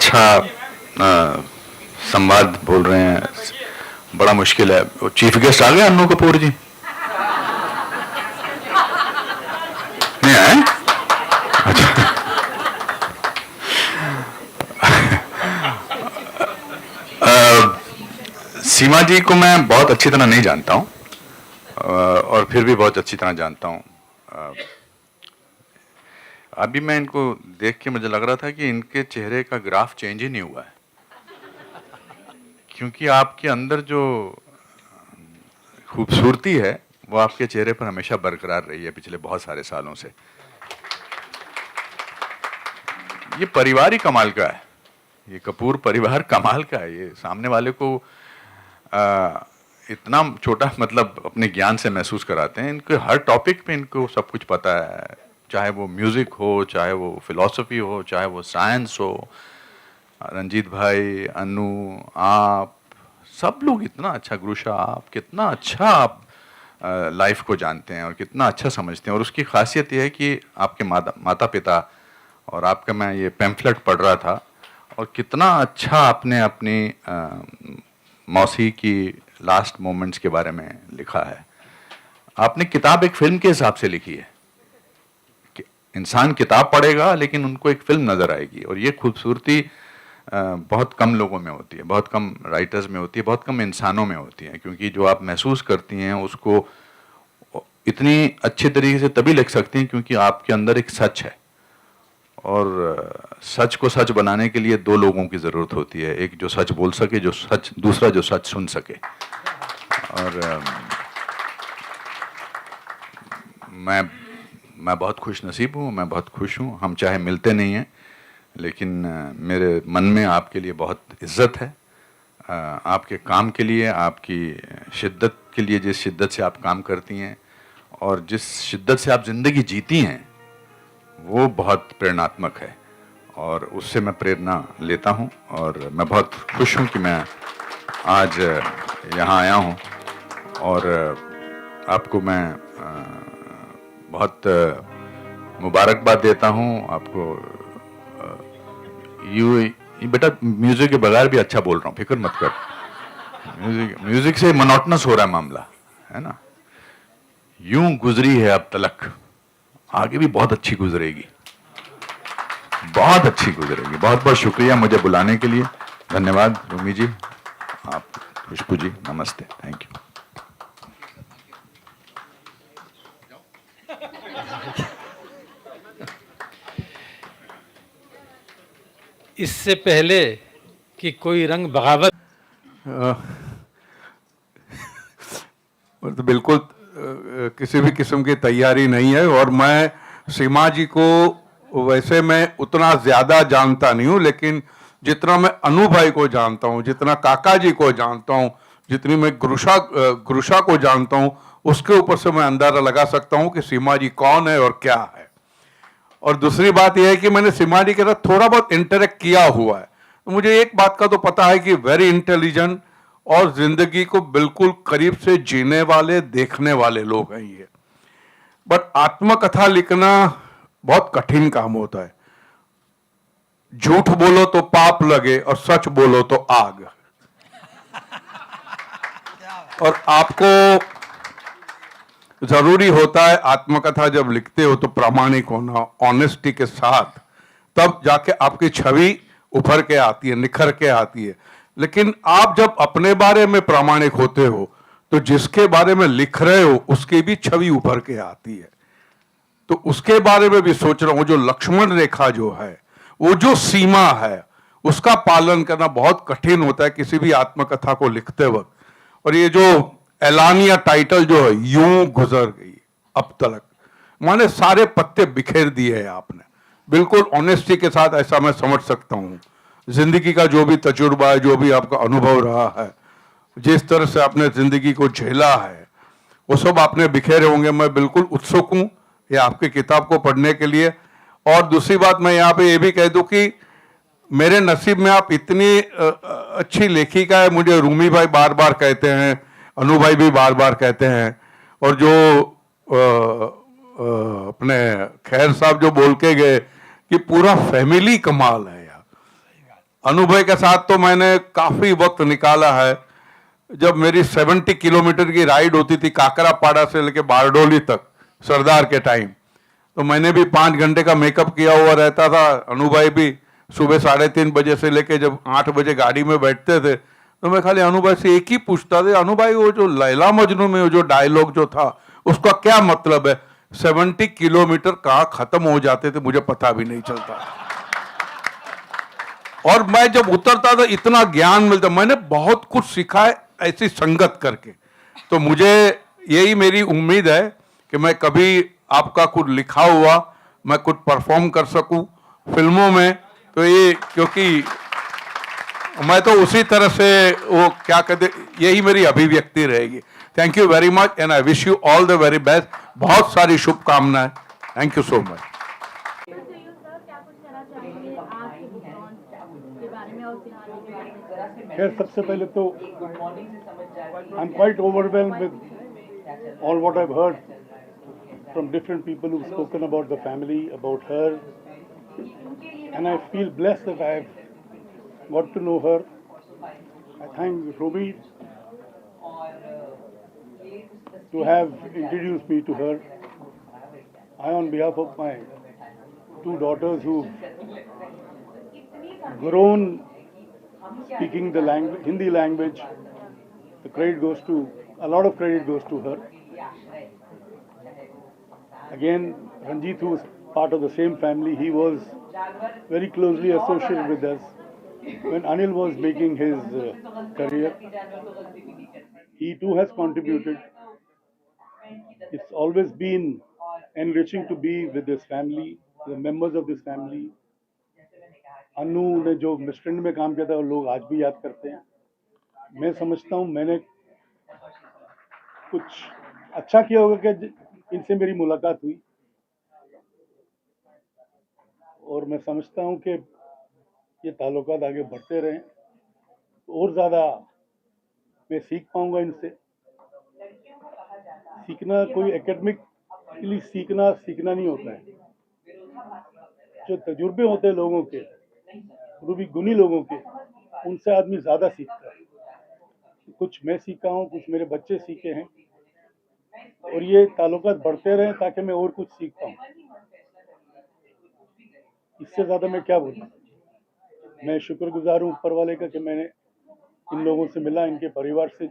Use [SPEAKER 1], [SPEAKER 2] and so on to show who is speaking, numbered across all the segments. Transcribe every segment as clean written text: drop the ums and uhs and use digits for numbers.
[SPEAKER 1] अच्छा संवाद बोल रहे हैं, बड़ा मुश्किल है। चीफ गेस्ट आ गए अन्नू कपूर जी? नहीं आए? अच्छा। सीमा जी को मैं बहुत अच्छी तरह नहीं जानता हूं, और फिर भी बहुत अच्छी तरह जानता हूं। अभी मैं इनको देख के मुझे लग रहा था कि इनके चेहरे का ग्राफ चेंज ही नहीं हुआ है, क्योंकि आपके अंदर जो खूबसूरती है वो आपके चेहरे पर हमेशा बरकरार रही है पिछले बहुत सारे सालों से। ये परिवार ही कमाल का है, ये कपूर परिवार कमाल का है। ये सामने वाले को इतना छोटा मतलब अपने ज्ञान से महसूस कराते हैं। इनके हर टॉपिक पे इनको सब कुछ पता है, चाहे वो म्यूजिक हो, चाहे वो फिलॉसफी हो, चाहे वो साइंस हो। रंजीत भाई, अनु, आप सब लोग इतना अच्छा, गुरुशा आप कितना अच्छा आप लाइफ को जानते हैं और कितना अच्छा समझते हैं। और उसकी खासियत यह है कि आपके माता पिता और आपका, मैं ये पैम्फलेट पढ़ रहा था, और कितना अच्छा आपने अपनी मौसी की लास्ट मोमेंट्स के बारे में लिखा है। आपने किताब एक फिल्म के हिसाब से लिखी है कि इंसान किताब पढ़ेगा लेकिन उनको एक फिल्म नजर आएगी, और ये खूबसूरती बहुत कम लोगों में होती है, बहुत कम राइटर्स में होती है, बहुत कम इंसानों में होती है। क्योंकि जो आप महसूस करती हैं उसको इतनी अच्छे तरीके से तभी लिख सकती हैं क्योंकि आपके अंदर एक सच है, और सच को सच बनाने के लिए दो लोगों की ज़रूरत होती है, एक जो सच बोल सके, जो सच, दूसरा जो सच सुन सके। और मैं बहुत खुश नसीब हूँ, मैं बहुत खुश हूँ। हम चाहे मिलते नहीं हैं, लेकिन मेरे मन में आपके लिए बहुत इज्जत है, आपके काम के लिए, आपकी शिद्दत के लिए, जिस शिद्दत से आप काम करती हैं और जिस शिद्दत से आप ज़िंदगी जीती हैं, वो बहुत प्रेरणात्मक है, और उससे मैं प्रेरणा लेता हूं। और मैं बहुत खुश हूं कि मैं आज यहाँ आया हूं, और आपको मैं बहुत मुबारकबाद देता हूं आपको। बेटा म्यूजिक के बगैर भी अच्छा बोल रहा हूं, फिक्र मत कर। म्यूजिक से मोनोटनस हो रहा है मामला, है ना। यूं गुजरी है अब तलक, आगे भी बहुत अच्छी गुजरेगी, बहुत अच्छी गुजरेगी। बहुत बहुत शुक्रिया मुझे बुलाने के लिए, धन्यवाद रूमी जी, आप, खुशबू जी, नमस्ते, थैंक यू।
[SPEAKER 2] इससे पहले कि कोई रंग बगावत
[SPEAKER 3] तो बिल्कुल किसी भी किस्म की तैयारी नहीं है। और मैं सीमा जी को वैसे मैं उतना ज़्यादा जानता नहीं हूँ, लेकिन जितना मैं अनु भाई को जानता हूँ, जितना काका जी को जानता हूँ, जितनी मैं गुरुशा को जानता हूँ, उसके ऊपर से मैं अंदाजा लगा सकता हूँ कि सीमा जी कौन है और क्या है। और दूसरी बात यह है कि मैंने सीमा जी के साथ थोड़ा बहुत इंटरेक्ट किया हुआ है, तो मुझे एक बात का तो पता है कि वेरी इंटेलिजेंट और जिंदगी को बिल्कुल करीब से जीने वाले, देखने वाले लोग हैं ये। बट आत्मकथा लिखना बहुत कठिन काम होता है। झूठ बोलो तो पाप लगे और सच बोलो तो आग। और आपको जरूरी होता है आत्मकथा जब लिखते हो तो प्रामाणिक होना, ऑनेस्टी के साथ, तब जाके आपकी छवि उभर के आती है, निखर के आती है। लेकिन आप जब अपने बारे में प्रामाणिक होते हो तो जिसके बारे में लिख रहे हो उसकी भी छवि उभर के आती है। तो उसके बारे में भी सोच रहा हूं, जो लक्ष्मण रेखा जो है, वो जो सीमा है, उसका पालन करना बहुत कठिन होता है किसी भी आत्मकथा को लिखते वक्त। और ये जो एलानिया टाइटल जो है, यूं गुजर गई अब तलक, माने सारे पत्ते बिखेर दिए हैं आपने, बिल्कुल ऑनेस्टी के साथ। ऐसा मैं समझ सकता हूं जिंदगी का जो भी तजुर्बा है, जो भी आपका अनुभव रहा है, जिस तरह से आपने जिंदगी को झेला है, वो सब आपने बिखेरे होंगे। मैं बिल्कुल उत्सुक हूं ये आपकी किताब को पढ़ने के लिए। और दूसरी बात मैं यहाँ पे ये भी कह दूं कि मेरे नसीब में आप इतनी अच्छी लेखिका है, मुझे रूमी भाई बार बार कहते हैं, अनु भाई भी बार बार कहते हैं, और जो अपने खैर साहब जो बोल के गए कि पूरा फैमिली कमाल है यार। अनुभव के साथ तो मैंने काफी वक्त निकाला है। जब मेरी 70 किलोमीटर की राइड होती थी काकरापाड़ा से लेके बारडोली तक सरदार के टाइम, तो मैंने भी 5 घंटे का मेकअप किया हुआ रहता था। अनुभव भी सुबह 3:30 बजे से लेके जब 8 बजे गाड़ी में बैठते थे तो मैं खाली अनुभव से एक ही पूछता था, अनुभव वो जो लैला मजनू में वो जो डायलॉग जो था उसका क्या मतलब है? 70 किलोमीटर कहाँ खत्म हो जाते थे मुझे पता भी नहीं चलता। और मैं जब उतरता था इतना ज्ञान मिलता, मैंने बहुत कुछ सीखा है ऐसी संगत करके। तो मुझे यही मेरी उम्मीद है कि मैं कभी आपका कुछ लिखा हुआ मैं कुछ परफॉर्म कर सकूं फिल्मों में। तो ये क्योंकि मैं तो उसी तरह से वो क्या कहते, यही मेरी अभिव्यक्ति रहेगी। Thank you very much and I wish you all the very best. बहुत सारी शुभकामनाएं। Thank you so much.
[SPEAKER 4] खैर सबसे पहले तो I am quite overwhelmed with all what I have heard from different people who've spoken about the family, about her, and I feel blessed that I have got to know her. I thank Ruby to have introduced me to her. I, on behalf of my 2 daughters who've grown speaking the language, Hindi language, the credit goes to, a lot of credit goes to her. Again, Ranjit, who was part of the same family, he was very closely associated with us when Anil was making his career. He too has contributed. It's always been enriching to be with this family, the members of this family. अनु ने जो मिस्ट्रेंड में काम किया था वो लोग आज भी याद करते हैं। मैं समझता हूँ मैंने कुछ अच्छा किया होगा कि इनसे मेरी मुलाकात हुई, और मैं समझता हूँ कि ये ताल्लुकात आगे बढ़ते रहें तो और ज़्यादा मैं सीख पाऊँगा इनसे। सीखना कोई एकेडमिकली सीखना नहीं होता है। जो तजुर्बे होते हैं लोगों के, वो भी गुणी लोगों के, उनसे आदमी ज़्यादा सीखता है। कुछ मैं सीखा हूँ, कुछ मेरे बच्चे सीखे हैं, और ये ताल्लुकात बढ़ते रहें ताकि मैं और कुछ सीख पाऊँ। इससे ज़्यादा मैं क्या बोलूँ। मैं शुक्रगुजार हूँ ऊपर वाले का कि मैंने इन लोगों से मिला, इनके परिवार से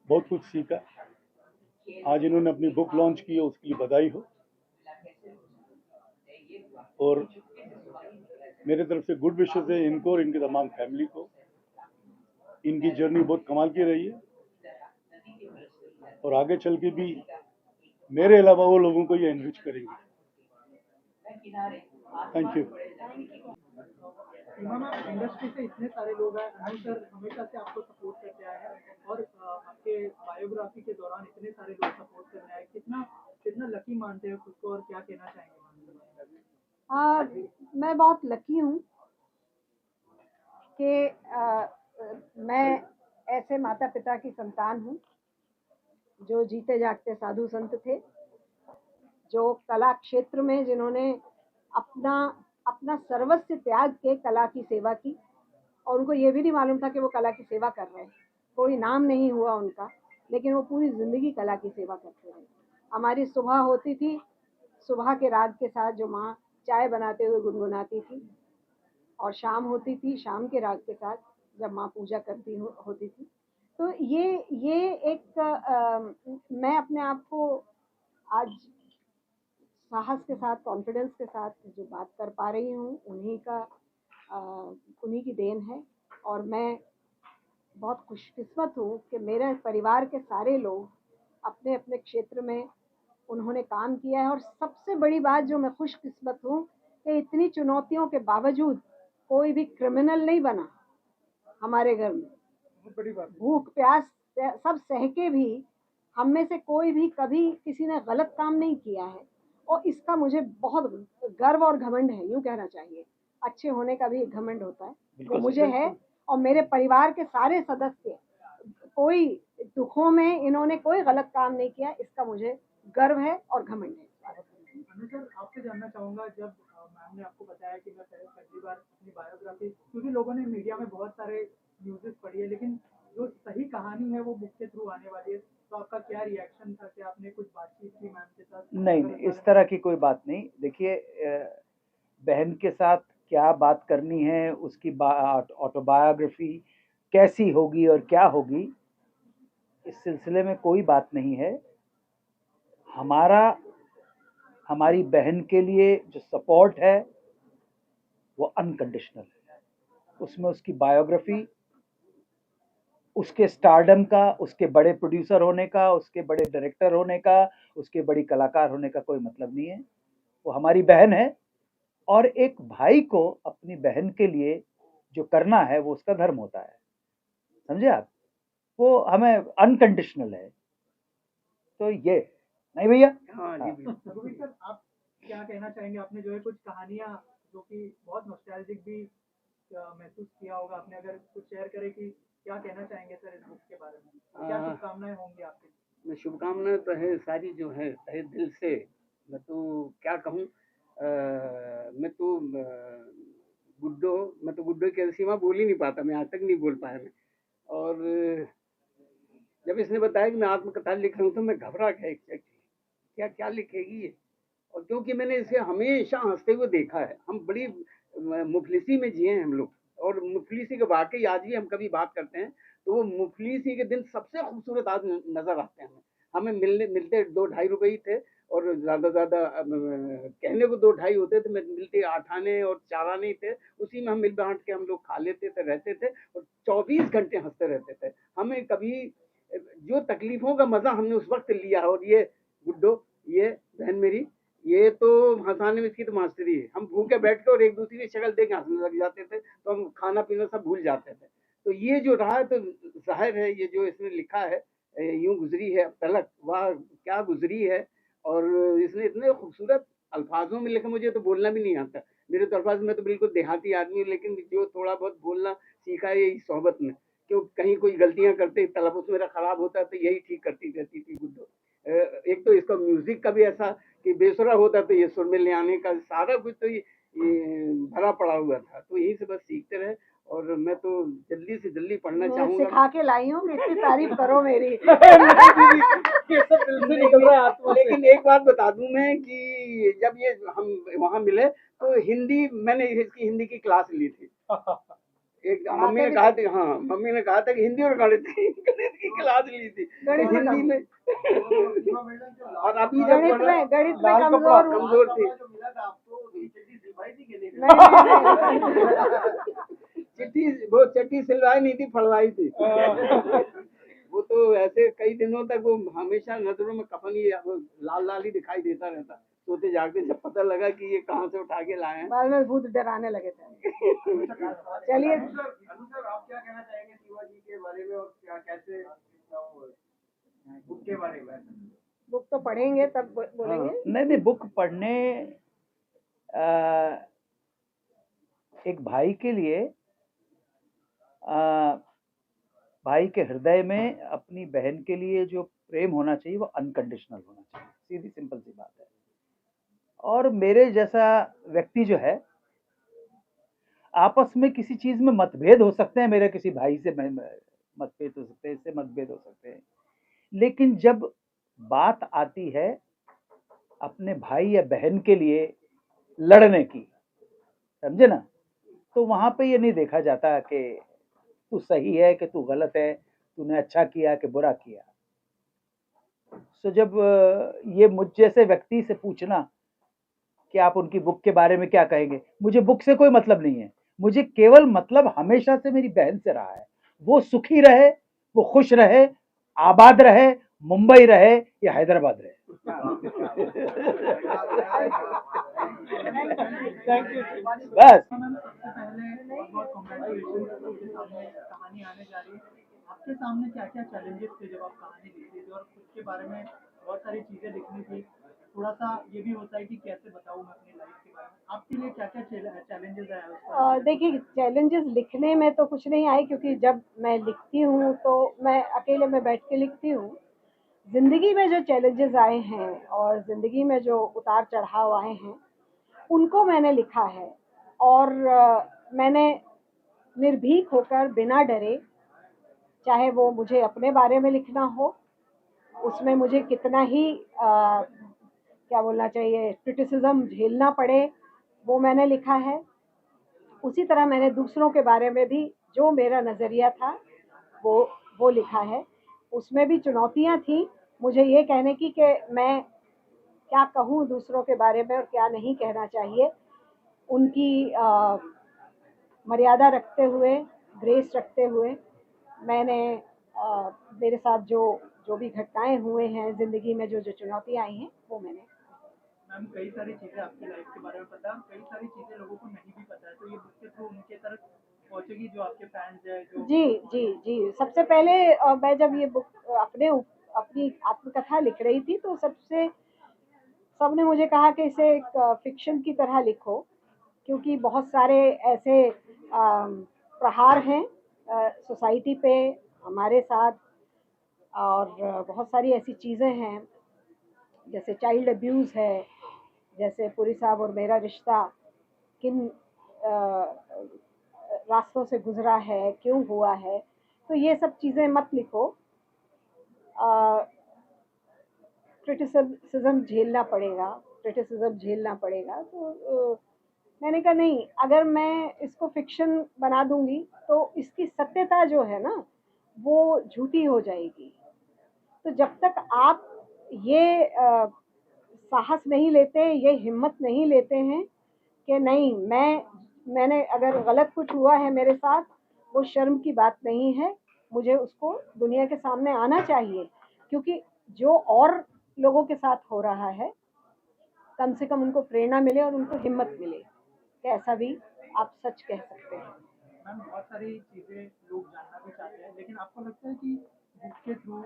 [SPEAKER 4] बहुत कुछ सीखा। आज इन्होंने अपनी बुक लॉन्च की है, उसके लिए बधाई हो। और मेरे तरफ से गुड विशेस है इनको और इनकी तमाम फैमिली को। इनकी जर्नी बहुत कमाल की रही है और आगे चल के भी मेरे अलावा वो लोगों को ये एनरिच करेंगे। Thank you.
[SPEAKER 5] इमामा, इंडस्ट्री से इतने सारे लोग हैं, अनु सर हमेशा से आपको सपोर्ट करते आए हैं और आपके बायोग्राफी के दौरान इतने सारे लोग सपोर्ट करने आए, कितना कितना लकी मानते हैं खुद को और क्या कहना चाहेंगे?
[SPEAKER 6] मैं बहुत लकी हूँ कि मैं ऐसे माता पिता की संतान हूँ जो जीते जागते साधु संत थे, जो कला क्षेत्र में जिन्होंने अपना अपना सर्वस्व त्याग के कला की सेवा की, और उनको ये भी नहीं मालूम था कि वो कला की सेवा कर रहे हैं। कोई नाम नहीं हुआ उनका, लेकिन वो पूरी जिंदगी कला की सेवा करते रहे। हमारी सुबह होती थी, सुबह के राग के साथ जो माँ चाय बनाते हुए गुनगुनाती थी, और शाम होती थी शाम के राग के साथ जब माँ पूजा करती होती थी। तो ये एक मैं अपने आप को आज साहस के साथ, कॉन्फिडेंस के साथ जो बात कर पा रही हूँ, उन्हीं की देन है। और मैं बहुत खुशकिस्मत हूँ कि मेरे परिवार के सारे लोग अपने अपने क्षेत्र में उन्होंने काम किया है। और सबसे बड़ी बात जो मैं खुशकिस्मत हूँ कि इतनी चुनौतियों के बावजूद कोई भी क्रिमिनल नहीं बना हमारे घर में। भूख प्यास सब सह के भी हम में से कोई भी कभी किसी ने गलत काम नहीं किया है, और इसका मुझे बहुत गर्व और घमंड है, यूँ कहना चाहिए। अच्छे होने का भी एक घमंड होता है, वो मुझे है। और मेरे परिवार के सारे सदस्य, कोई दुखों में इन्होंने कोई गलत काम नहीं किया, इसका मुझे गर्व है और घमंड है।
[SPEAKER 5] सर, आपसे जानना चाहूँगा, जब मैम ने आपको बताया कि मैं पहली बार अपनी बायोग्राफी, क्योंकि लोगों ने मीडिया में बहुत सारे न्यूज़ेस पढ़ी है, लेकिन जो सही कहानी है वो बुक के थ्रू आने वाली है। तो आपका क्या रिएक्शन था कि आपने कुछ बातचीत की मैम के साथ?
[SPEAKER 7] नहीं नहीं, इस तरह की कोई बात नहीं। देखिए, बहन के साथ क्या बात करनी है, उसकी ऑटोबायोग्राफी कैसी होगी और क्या होगी, इस सिलसिले में कोई बात नहीं है। हमारा हमारी बहन के लिए जो सपोर्ट है वो अनकंडीशनल है। उसमें उसकी बायोग्राफी, उसके स्टारडम का, उसके बड़े प्रोड्यूसर होने का, उसके बड़े डायरेक्टर होने का, उसके बड़ी कलाकार होने का कोई मतलब नहीं है। वो हमारी बहन है, और एक भाई को अपनी बहन के लिए जो करना है वो उसका धर्म होता है, समझे आप? वो हमें अनकंडीशनल है। तो ये नहीं भैया। हाँ।
[SPEAKER 5] रघुवीर सर, आप क्या कहना चाहेंगे? आपने जो है कुछ कहानियां जो कि बहुत नॉस्टैल्जिक भी महसूस किया होगा आपने, अगर कुछ शेयर करें कि क्या कहना चाहेंगे सर इस बुक के बारे में? क्या शुभकामनाएं होंगी आपकी?
[SPEAKER 8] शुभकामनाएं तो है सारी, जो है तहे दिल से। मैं तो क्या कहूँ, मैं तो गुड्डो की सीमा बोल ही नहीं पाता, मैं आज तक नहीं बोल पाया मैं। और जब इसने बताया कि मैं आत्मकथा लिख रहा हूँ तो मैं घबरा गया एग्जैक्टली, क्या क्या लिखेगी ये। और क्योंकि मैंने इसे हमेशा हंसते हुए देखा है, हम बड़ी मुफलिसी में जिए हैं हम लोग, और मुफलिसी के वाकई आज भी हम कभी बात करते हैं तो वो मुफलिसी के दिन सबसे खूबसूरत आज नजर आते हैं हमें। मिलते 2-2.5 रुपए ही थे, और ज़्यादा कहने को 2-2.5 होते थे, मिलते 8 आने और 4 आने ही थे। उसी में हम मिल बांट के हम लोग खा लेते थे, रहते थे, और 24 घंटे हंसते रहते थे। हमें कभी जो तकलीफों का मजा हमने उस वक्त लिया, और ये गुड्डो, ये बहन मेरी, ये तो हंसाने में इसकी तो मास्टरी है। हम भूखे बैठ के और एक दूसरे की शक्ल देख के हंसने लग जाते थे, तो हम खाना पीना सब भूल जाते थे। तो ये जो रहा है, तो जाहिर है ये जो इसने लिखा है, यूं गुजरी है अब तलक, वाह क्या गुजरी है। और इसने इतने खूबसूरत अल्फाजों में लिखा, मुझे तो बोलना भी नहीं आता। मेरे तो अल्फाज में तो बिल्कुल देहाती आदमी हूँ, लेकिन जो थोड़ा बहुत बोलना सीखा है यही सोहबत में। क्यों कहीं कोई गलतियां करते, तलफ़ुज़ मेरा खराब होता है तो यही ठीक करती रहती थी गुड्डो। एक तो इसका म्यूजिक का भी ऐसा कि बेसुरा होता तो ये सुर में ले आने का सारा कुछ तो ये भरा पड़ा हुआ था। तो यहीं से बस सीखते रहे, और मैं तो जल्दी से जल्दी पढ़ना
[SPEAKER 6] मैं
[SPEAKER 8] चाहूंगा।
[SPEAKER 6] सिखा के लाई हूँ, इतनी तारीफ करो मेरी।
[SPEAKER 5] ये सब दिल से निकल रहा है आत्मा से।
[SPEAKER 8] लेकिन एक बात बता दूं मैं कि जब ये हम वहाँ मिले तो हिंदी, मैंने इसकी हिंदी की क्लास ली थी। एक मम्मी ने कहा था, हाँ मम्मी ने कहा था कि हिंदी और गणित की क्लास ली थी,
[SPEAKER 6] गणित में
[SPEAKER 8] हिंदी में। और अभी जब
[SPEAKER 6] गणित में कमजोर हूँ।
[SPEAKER 8] कमजोर थी। वो चिट्ठी सिलवाई नहीं थी, फड़वाई थी। वो तो ऐसे कई दिनों तक वो हमेशा नजरों में कफन ही लाल लाल ही दिखाई देता रहता। सोते जागते जब पता लगा कि ये कहाँ से उठा के लाए हैं।
[SPEAKER 6] बाद में भूत डराने लगे थे। चलिए,
[SPEAKER 9] आप क्या कहना चाहेंगे शिवाजी के बारे में, और क्या कैसे बुक के बारे में?
[SPEAKER 6] बुक तो पढ़ेंगे तब बोलेंगे।
[SPEAKER 7] नहीं, बुक पढ़ने एक भाई के लिए, भाई के हृदय में अपनी बहन के लिए जो प्रेम होना चाहिए वो अनकंडीशनल होना चाहिए, सीधी सिंपल सी बात है। और मेरे जैसा व्यक्ति जो है, आपस में किसी चीज में मतभेद हो सकते हैं, मेरे किसी भाई से मतभेद हो सकते हैं, इससे मतभेद हो सकते हैं, लेकिन जब बात आती है अपने भाई या बहन के लिए लड़ने की, समझे ना, तो वहां पे ये नहीं देखा जाता कि तू सही है कि तू गलत है, तूने अच्छा किया कि बुरा किया। तो जब ये मुझ जैसे व्यक्ति से पूछना कि आप उनकी बुक के बारे में क्या कहेंगे, मुझे बुक से कोई मतलब नहीं है। मुझे केवल मतलब हमेशा से मेरी बहन से रहा है। वो सुखी रहे, वो खुश रहे, आबाद रहे, मुंबई रहे या हैदराबाद रहे। बस।
[SPEAKER 5] सबसे पहले बहुत कॉन्ग्रेचुलेशन, आपके सामने कहानी आने जा रही है। आपके सामने क्या क्या चैलेंजेस थे जब आप कहानी लिखते थे, और खुद के बारे में बहुत सारी चीज़ें लिखनी थी, थोड़ा सा ये भी होता है कि कैसे बताऊँ मैं अपनी लाइफ के बारे में, आपके लिए क्या क्या चैलेंजेस आए?
[SPEAKER 6] देखिए, चैलेंजेस लिखने में तो कुछ नहीं आए, क्योंकि जब मैं लिखती हूँ तो मैं अकेले में बैठ के लिखती हूँ। ज़िंदगी में जो चैलेंजेस आए हैं और ज़िंदगी में जो उतार चढ़ाव आए हैं, उनको मैंने लिखा है। और मैंने निर्भीक होकर बिना डरे, चाहे वो मुझे अपने बारे में लिखना हो, उसमें मुझे कितना ही क्या बोलना चाहिए, क्रिटिसिज्म झेलना पड़े, वो मैंने लिखा है। उसी तरह मैंने दूसरों के बारे में भी जो मेरा नज़रिया था वो लिखा है। उसमें भी चुनौतियां थी मुझे ये कहने की कि मैं क्या कहूँ दूसरों के बारे में और क्या नहीं कहना चाहिए। उनकी मर्यादा रखते हुए, ग्रेस रखते हुए, मैंने मेरे साथ जो जो भी घटनाएं हुए हैं ज़िंदगी में, जो जो चुनौतियां आई हैं, वो मैंने।
[SPEAKER 5] मैम कई सारी चीज़ें आपकी लाइफ के बारे में पता है और कई सारी चीज़ें लोगों को नहीं भी पता है, तो ये बुक के थ्रू उनके तक पहुँचेगी जो आपके फैंस हैं जो।
[SPEAKER 6] जी जी जी, सबसे पहले मैं जब ये बुक अपनी आत्मकथा लिख रही थी तो सबने मुझे कहा कि इसे एक फिक्शन की तरह लिखो, क्योंकि बहुत सारे ऐसे प्रहार हैं सोसाइटी पे हमारे साथ, और बहुत सारी ऐसी चीज़ें हैं जैसे चाइल्ड अब्यूज़ है, जैसे पुरी साहब और मेरा रिश्ता किन रास्तों से गुजरा है, क्यों हुआ है, तो ये सब चीज़ें मत लिखो। क्रिटिसिज्म झेलना पड़ेगा। तो मैंने कहा नहीं, अगर मैं इसको फिक्शन बना दूंगी तो इसकी सत्यता जो है ना वो झूठी हो जाएगी। तो जब तक आप ये साहस नहीं लेते, ये हिम्मत नहीं लेते हैं कि नहीं, मैंने अगर गलत कुछ हुआ है मेरे साथ, वो शर्म की बात नहीं है, मुझे उसको दुनिया के सामने आना चाहिए, क्योंकि जो और लोगों के साथ हो रहा है कम से कम उनको प्रेरणा मिले और उनको हिम्मत मिले कि ऐसा भी आप सच कह सकते हैं।
[SPEAKER 5] मैम बहुत सारी चीज़ें लोग जानना भी चाहते हैं, लेकिन आपको लगता है कि बुक के थ्रू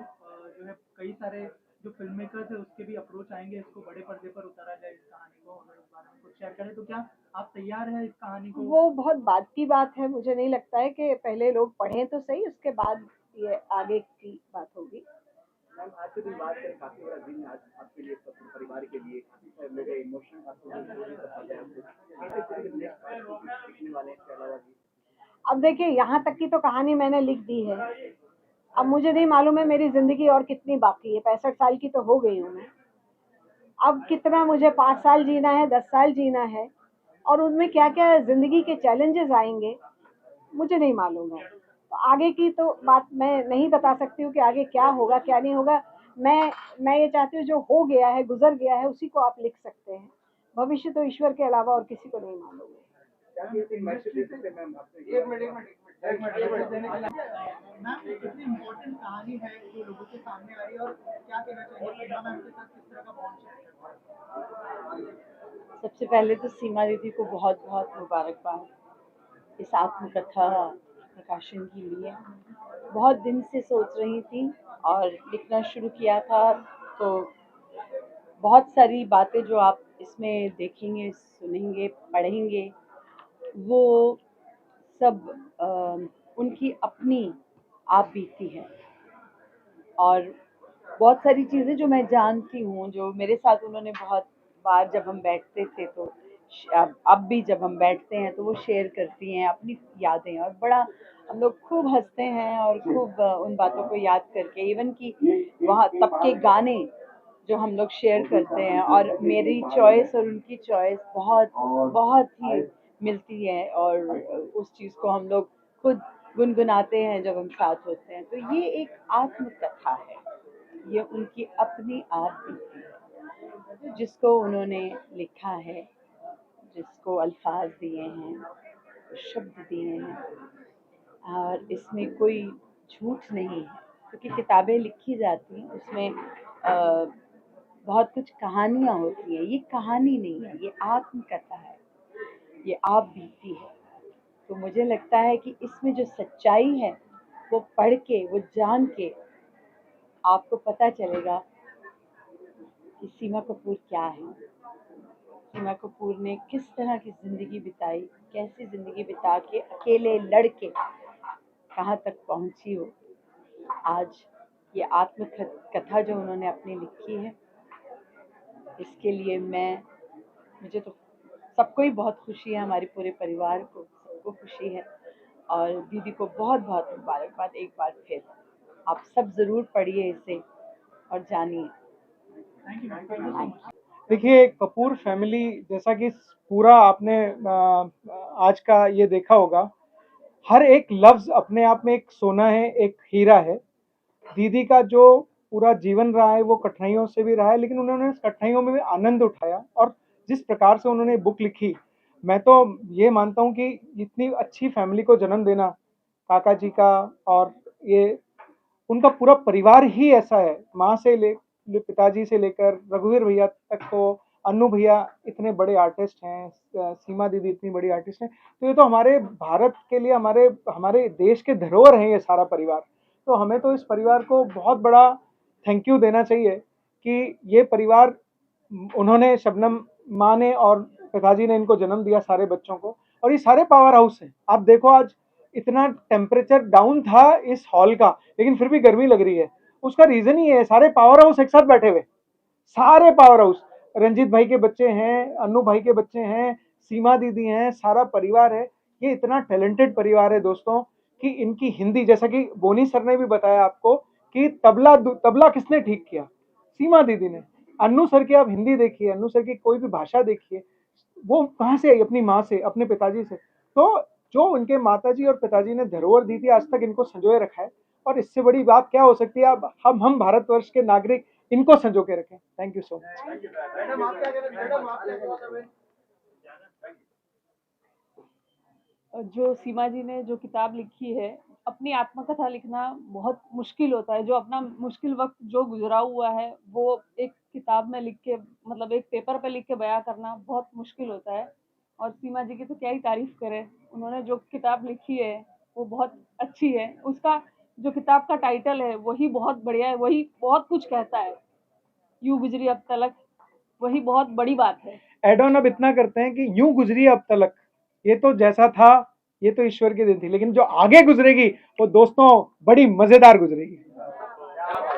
[SPEAKER 5] जो है कई सारे जो फिल्म मेकर्स है उसके भी अप्रोच आएंगे, इसको बड़े पर्दे पर उतारा जाए, इस कहानी को अगर इस बारे में कुछ शेयर करें, तो क्या आप तैयार हैं इस कहानी को?
[SPEAKER 6] वो बहुत बाद की बात है, मुझे नहीं लगता है कि पहले लोग पढ़ें तो सही, उसके बाद ये आगे की बात होगी।
[SPEAKER 9] मैम आज से भी बात करें, काफी बड़ा दिन आज आपके लिए, अपने परिवार के लिए, मेरे इमोशन आपको लिखने वाले इसके अलावा भी।
[SPEAKER 6] अब देखिए, यहाँ तक की तो कहानी मैंने लिख दी है। अब मुझे नहीं मालूम है मेरी जिंदगी और कितनी बाकी है। 65 साल की तो हो गई हूँ मैं। अब कितना मुझे 5 साल जीना है, 10 साल जीना है, और उनमें क्या क्या जिंदगी के चैलेंजेस आएंगे मुझे नहीं मालूम है। तो आगे की तो बात मैं नहीं बता सकती हूँ कि आगे क्या होगा क्या नहीं होगा। मैं ये चाहती हूँ जो हो गया है, गुजर गया है, उसी को आप लिख सकते हैं। भविष्य तो ईश्वर के अलावा और किसी को नहीं मालूम है।
[SPEAKER 5] मैम कितनी इम्पोर्टेंट कहानी है जो लोगों के सामने आ रही है, और क्या कहना चाहिए सीमा मैम के साथ किस तरह का बॉन्ड है?
[SPEAKER 10] सबसे पहले तो सीमा दीदी को बहुत बहुत मुबारकबाद इस आत्मकथा प्रकाशन के लिए। बहुत दिन से सोच रही थी और लिखना शुरू किया था, तो बहुत सारी बातें जो आप इसमें देखेंगे, सुनेंगे, पढ़ेंगे, वो सब उनकी अपनी आप बीती है। और बहुत सारी चीज़ें जो मैं जानती हूँ, जो मेरे साथ उन्होंने बहुत बार जब हम बैठते थे, तो अब भी जब हम बैठते हैं तो वो शेयर करती हैं अपनी यादें, और बड़ा हम लोग खूब हंसते हैं और खूब उन बातों को याद करके, इवन कि वहाँ तब के गाने जो हम लोग शेयर करते हैं, और मेरी चॉइस और उनकी चॉइस बहुत बहुत ही मिलती है, और उस चीज़ को हम लोग खुद गुनगुनाते हैं जब हम साथ होते हैं। तो ये एक आत्मकथा है, ये उनकी अपनी आप बीती है जिसको उन्होंने लिखा है, जिसको अल्फाज दिए हैं, शब्द दिए हैं, और इसमें कोई झूठ नहीं है। क्योंकि किताबें लिखी जाती हैं उसमें बहुत कुछ कहानियाँ होती हैं, ये कहानी नहीं है, ये आत्मकथा है, ये आप बीती है। तो मुझे लगता है कि इसमें जो सच्चाई है वो पढ़ के, वो जान के आपको पता चलेगा कि सीमा कपूर क्या है, सीमा कपूर ने किस तरह की ज़िंदगी बिताई, कैसी ज़िंदगी बिता के अकेले लड़के कहाँ तक पहुँची हो। आज ये आत्मकथा जो उन्होंने अपनी लिखी है, इसके लिए मुझे तो सबको ही बहुत खुशी है, हमारे पूरे परिवार को सबको खुशी है। और दीदी को बहुत बहुत मुबारकबाद एक बार फिर। आप सब ज़रूर पढ़िए इसे और जानिए।
[SPEAKER 5] देखिए, कपूर फैमिली, जैसा कि पूरा आपने आज का ये देखा होगा, हर एक लफ्ज अपने आप में एक सोना है, एक हीरा है। दीदी का जो पूरा जीवन रहा है वो कठिनाइयों से भी रहा है, लेकिन उन्होंने उस कठिनाइयों में भी आनंद उठाया। और जिस प्रकार से उन्होंने बुक लिखी, मैं तो ये मानता हूँ कि इतनी अच्छी फैमिली को जन्म देना, काका जी का और ये उनका पूरा परिवार ही ऐसा है, माँ से पिताजी से लेकर रघुवीर भैया तक, तो अन्नू भैया इतने बड़े आर्टिस्ट हैं, सीमा दीदी इतनी बड़ी आर्टिस्ट हैं। तो ये तो हमारे भारत के लिए, हमारे हमारे देश के धरोहर हैं ये सारा परिवार। तो हमें तो इस परिवार को बहुत बड़ा थैंक यू देना चाहिए कि ये परिवार, उन्होंने, शबनम माँ ने और पिताजी ने इनको जन्म दिया सारे बच्चों को। और ये सारे पावर हाउस हैं। आप देखो, आज इतना टेम्परेचर डाउन था इस हॉल का, लेकिन फिर भी गर्मी लग रही है। उसका रीजन ही है, सारे पावर हाउस एक साथ बैठे हुए, सारे पावर हाउस। रंजीत भाई के बच्चे हैं, अन्नू भाई के बच्चे हैं, सीमा दीदी हैं, सारा परिवार है। ये इतना टैलेंटेड परिवार है दोस्तों कि इनकी हिंदी, जैसा कि बोनी सर ने भी बताया आपको कि तबला तबला किसने ठीक किया, सीमा दीदी ने। अन्नू सर की आप हिंदी देखिए, अन्नू सर की कोई भी भाषा देखिए, वो कहाँ से आई? अपनी माँ से, अपने पिताजी से। तो जो उनके माताजी और पिताजी ने धरोहर दी थी, आज तक इनको संजोए रखा है। और इससे बड़ी बात क्या हो सकती है? अब हम भारतवर्ष के नागरिक इनको संजो के रखें। Thank you so much.
[SPEAKER 9] Madam आप क्या कहना, मैडम आप क्या कहना?
[SPEAKER 10] जो सीमा जी ने जो किताब लिखी है, अपनी आत्मकथा लिखना बहुत मुश्किल होता है। जो अपना मुश्किल वक्त जो गुजरा हुआ है वो एक किताब में लिख के, मतलब एक पेपर पे लिख के बयां करना बहुत मुश्किल होता है। और सीमा जी की तो क्या ही तारीफ करें, उन्होंने जो किताब लिखी है वो बहुत अच्छी है। उसका जो किताब का टाइटल है वही बहुत बढ़िया है, वही बहुत कुछ कहता है। यूं गुजरी अब तलक, वही बहुत बड़ी बात है।
[SPEAKER 5] एड ऑन अब इतना करते हैं कि यूं गुजरी अब तलक, ये तो जैसा था, ये तो ईश्वर की देन थी, लेकिन जो आगे गुजरेगी वो दोस्तों बड़ी मजेदार गुजरेगी।